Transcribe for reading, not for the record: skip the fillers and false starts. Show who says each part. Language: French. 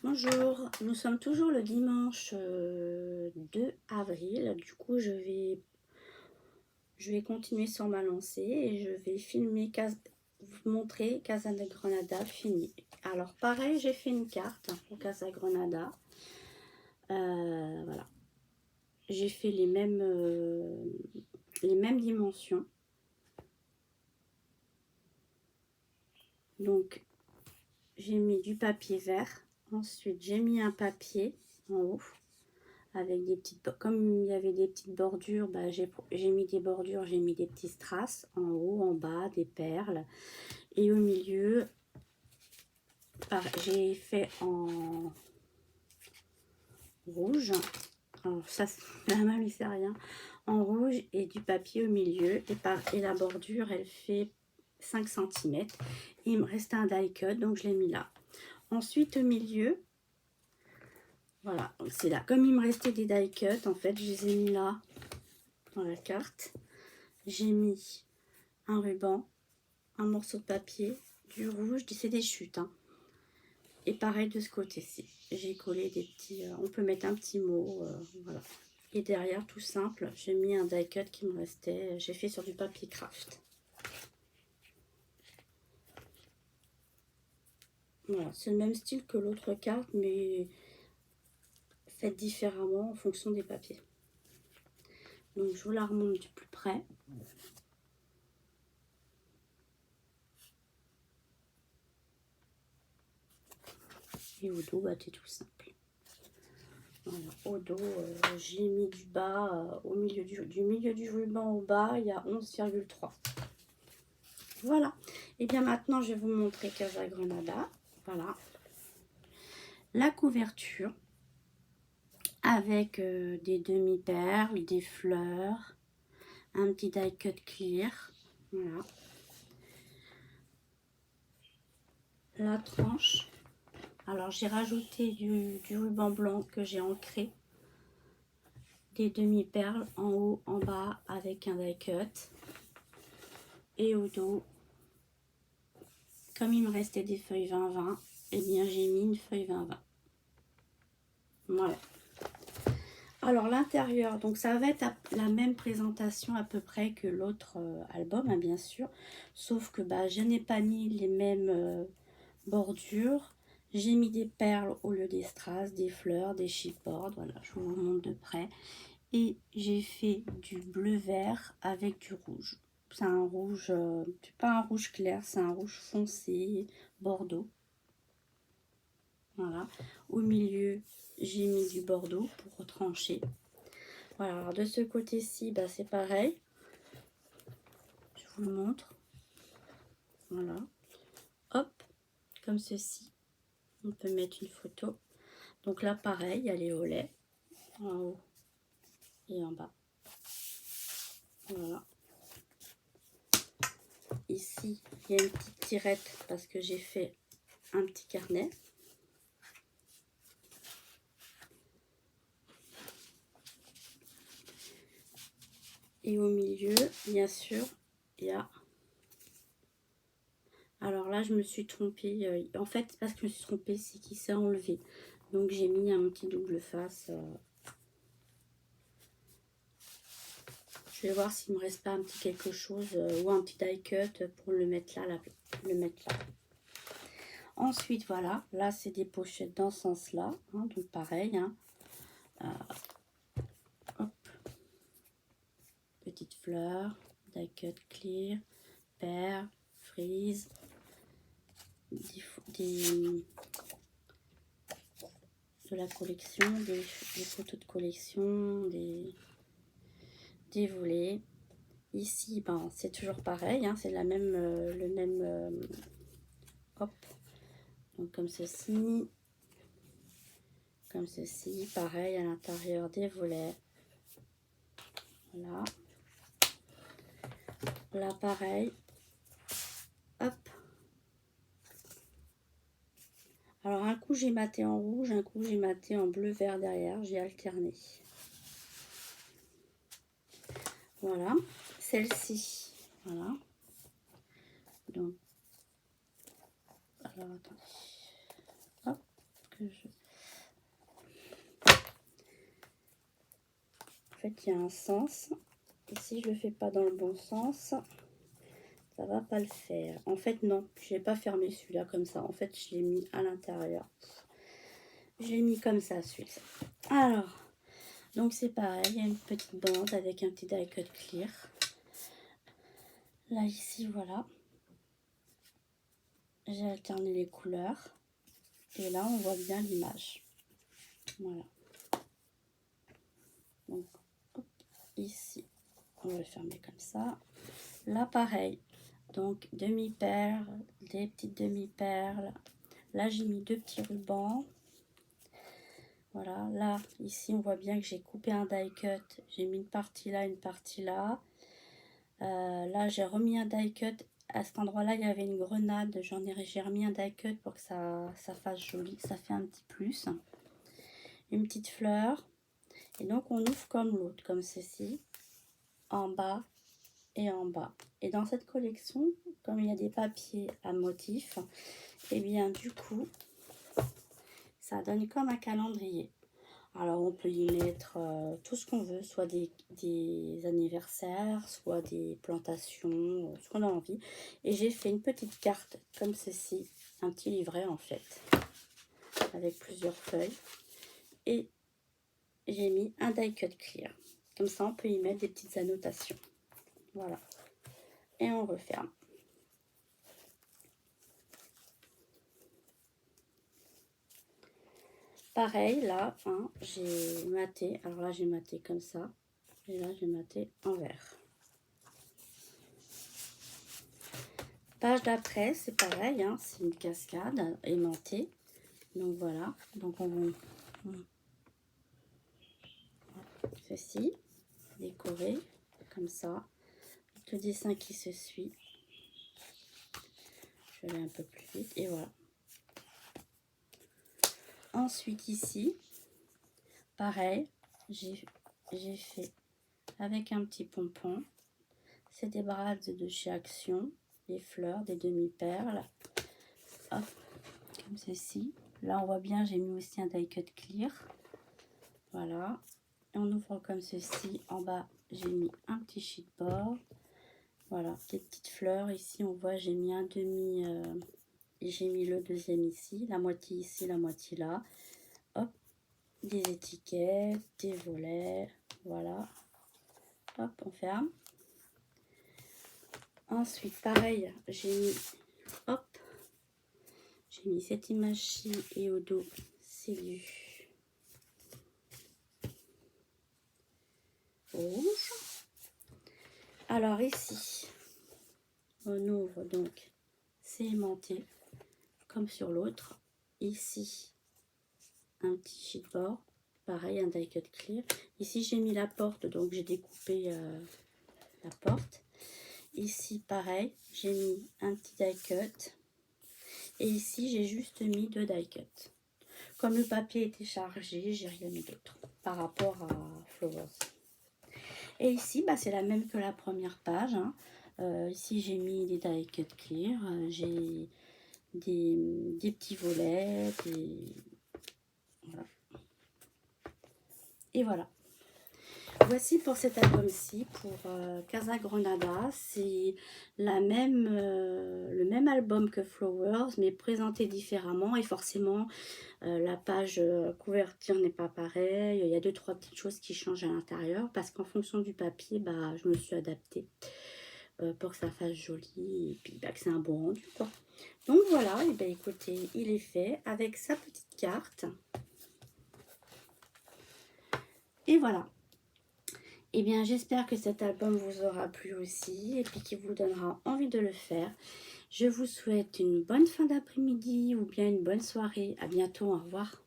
Speaker 1: Bonjour, nous sommes toujours le dimanche 2 avril. Du coup, je vais continuer sur ma lancée et je vais filmer, vous montrer Casa de Granada fini. Alors, pareil, j'ai fait une carte pour Casa Granada. Voilà, j'ai fait les mêmes dimensions. Donc, j'ai mis du papier vert. Ensuite, j'ai mis un papier en haut. Avec des petites, comme il y avait des petites bordures, bah, j'ai mis des bordures, j'ai mis des petits strass en haut, en bas, des perles. Et au milieu, j'ai fait en rouge. Alors ça, la main lui sert à rien. En rouge et du papier au milieu. Et la bordure, elle fait 5 cm. Et il me restait un die cut, donc je l'ai mis là. Ensuite, au milieu, voilà, c'est là. Comme il me restait des die cut, en fait, je les ai mis là dans la carte. J'ai mis un ruban, un morceau de papier, du rouge, c'est des chutes. Hein. Et pareil de ce côté-ci. J'ai collé des petits... on peut mettre un petit mot. Voilà. Et derrière, tout simple, j'ai mis un die cut qui me restait. J'ai fait sur du papier craft. Voilà, c'est le même style que l'autre carte, mais faite différemment en fonction des papiers. Donc, je vous la remonte du plus près. Et au dos, bah, c'est tout simple. Voilà, au dos, j'ai mis du bas, au milieu du milieu du ruban au bas, il y a 11,3. Voilà. Et bien maintenant, je vais vous montrer Casa Granada. Voilà. La couverture avec des demi-perles, des fleurs, un petit die cut clear. Voilà. La tranche. Alors, j'ai rajouté du ruban blanc que j'ai ancré. Des demi-perles en haut, en bas avec un die cut. Et au dos, comme il me restait des feuilles 20-20, eh bien j'ai mis une feuille 20-20. Voilà. Alors l'intérieur, donc ça va être la même présentation à peu près que l'autre album, hein, bien sûr. Sauf que bah, je n'ai pas mis les mêmes bordures. J'ai mis des perles au lieu des strass, des fleurs, des chipboards. Voilà, je vous montre de près. Et j'ai fait du bleu-vert avec du rouge. C'est un rouge, c'est pas un rouge clair, c'est un rouge foncé, bordeaux. Voilà. Au milieu, j'ai mis du bordeaux pour retrancher. Voilà, alors de ce côté-ci, bah, c'est pareil. Je vous le montre. Voilà. Hop, comme ceci. On peut mettre une photo. Donc là, pareil, il y a les olets en haut et en bas. Voilà. Ici, il y a une petite tirette parce que j'ai fait un petit carnet. Et au milieu, bien sûr, il y a... Alors là, je me suis trompée. En fait, parce que je me suis trompée, c'est qu'il s'est enlevé. Donc j'ai mis un petit double face. Je vais voir s'il me reste pas un petit quelque chose ou un petit die cut pour le mettre là, Ensuite, voilà, là c'est des pochettes dans ce sens-là, hein, donc pareil. Hein. Hop. Petite fleur, die cut clear, perles, frise, de la collection, des photos de collection, des volets. Ici, ben, c'est toujours pareil, hein, c'est le même, hop, donc comme ceci, pareil à l'intérieur des volets. Voilà. Là, pareil. Hop. Alors, un coup, j'ai maté en rouge, un coup, j'ai maté en bleu-vert derrière. J'ai alterné. Voilà. Celle-ci. Voilà. Donc, alors, attendez. Hop. En fait, il y a un sens. Et si je le fais pas dans le bon sens, ça va pas le faire. En fait, non, je n'ai pas fermé celui-là comme ça. En fait, je l'ai mis à l'intérieur. Je l'ai mis comme ça, celui-là. Alors, donc c'est pareil, il y a une petite bande avec un petit die cut clear. Là, ici, voilà. J'ai alterné les couleurs. Et là, on voit bien l'image. Voilà. Donc, hop, ici, on va le fermer comme ça. Là, pareil. Donc, demi-perles, des petites demi-perles. Là, j'ai mis 2 petits rubans. Voilà. Là, ici, on voit bien que j'ai coupé un die cut. J'ai mis une partie là, une partie là. Là, j'ai remis un die cut. À cet endroit-là, il y avait une grenade. J'ai remis un die cut pour que ça fasse joli. Ça fait un petit plus. Une petite fleur. Et donc, on ouvre comme l'autre, comme ceci. En bas et en bas. Et dans cette collection, comme il y a des papiers à motifs, et bien du coup, ça donne comme un calendrier. Alors, on peut y mettre tout ce qu'on veut, soit des anniversaires, soit des plantations, ce qu'on a envie. Et j'ai fait une petite carte comme ceci, un petit livret en fait, avec plusieurs feuilles. Et j'ai mis un die cut clear. Comme ça, on peut y mettre des petites annotations. Voilà. Et on referme. Pareil, là, hein, j'ai maté. Alors là, j'ai maté comme ça. Et là, j'ai maté en vert. Page d'après, c'est pareil. Hein, c'est une cascade aimantée. Donc voilà. Donc on va ceci. Décorer comme ça. Le dessin qui se suit. Je vais aller un peu plus vite. Et voilà. Ensuite, ici, pareil. J'ai fait avec un petit pompon. C'est des brades de chez Action, des fleurs, des demi-perles. Hop, comme ceci. Là, on voit bien, j'ai mis aussi un die cut clear. Voilà. Et on ouvre comme ceci. En bas, j'ai mis un petit chipboard. Voilà, des petites fleurs. Ici, on voit, j'ai mis un demi... j'ai mis le deuxième ici, la moitié ici, la moitié là. Hop, des étiquettes, des volets. Voilà. Hop, on ferme. Ensuite, pareil, j'ai mis, hop, j'ai mis cette image-ci et au dos, c'est du rouge. Alors ici, on ouvre donc, c'est aimanté, comme sur l'autre. Ici, un petit chipboard, pareil, un die cut clear. Ici, j'ai mis la porte, donc j'ai découpé la porte. Ici, pareil, j'ai mis un petit die cut. Et ici, j'ai juste mis 2 die cut. Comme le papier était chargé, j'ai rien mis d'autre par rapport à Flowers. Et ici, bah, c'est la même que la première page. Hein. Ici, j'ai mis des die cut clear. J'ai des petits volets. Voilà. Et voilà. Voici pour cet album-ci, pour Casa Granada. C'est le même album que Flowers, mais présenté différemment. Et forcément, la page couverture n'est pas pareille. Il y a 2-3 petites choses qui changent à l'intérieur. Parce qu'en fonction du papier, bah, je me suis adaptée pour que ça fasse joli. Et puis bah, que c'est un bon rendu, quoi. Donc voilà, et ben écoutez, il est fait avec sa petite carte. Et voilà. Eh bien, j'espère que cet album vous aura plu aussi et puis qu'il vous donnera envie de le faire. Je vous souhaite une bonne fin d'après-midi ou bien une bonne soirée. À bientôt, au revoir.